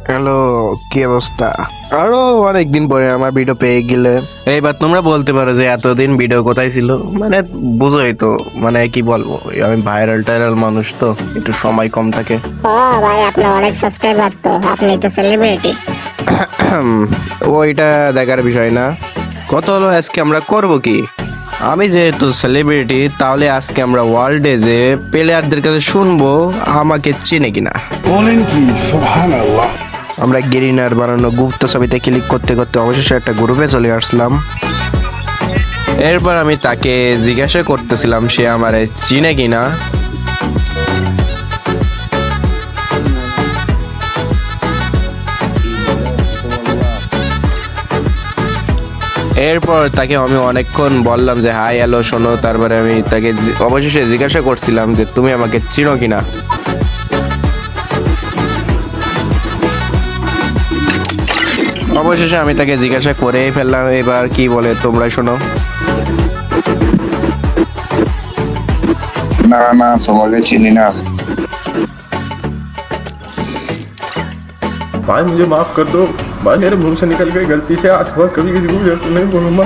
Hello, কি অবস্থা? আরো অনেকদিন পরে আমার ভিডিও পেয়ে গেলে এইবার তোমরা বলতে পারো যে এতদিন ভিডিও কোথায় ছিল। মানে বুঝোই তো, মানে কি বলবো, আমি ভাইরাল টাইরাল মানুষ তো, একটু সময় কম থাকে। ও ভাই, আপনার অনেক সাবস্ক্রাইবার তো, আপনি তো সেলিব্রিটি। ওইটা দেখার বিষয় না। কত হলো, আজকে আমরা করব কি? আমি যেহেতু সেলিব্রিটি, তাহলে আজকে আমরা ওয়ার্ল্ডে যে প্লেয়ারদের কাছে শুনবো আমাকে চিনে কিনা। বলেন কি, সুবহানাল্লাহ। আমরা গেরিনার বানানো গুপ্ত ছবিতে ক্লিক করতে করতে অবশেষে একটা গ্রুপে চলে আসলাম। এরপর আমি তাকে জিজ্ঞাসা করতেছিলাম সে আমারে চিনে কিনা। এরপর তাকে আমি অনেকক্ষণ বললাম যে হাই হ্যালো শোনো, তারপরে আমি তাকে অবশেষে জিজ্ঞাসা করছিলাম যে তুমি আমাকে চিনো কিনা। অবশেষে আমি তাকে জিজ্ঞাসা করেই ফেললাম, এবার কি বলে তোমরা শোনো। না না, তোমাকে চিনি না। भाई मुझे माफ कर दो भाई, मेरे मुंह से निकल गई गलती से। आज के बाद कभी किसी को भी नहीं बोलूंगा।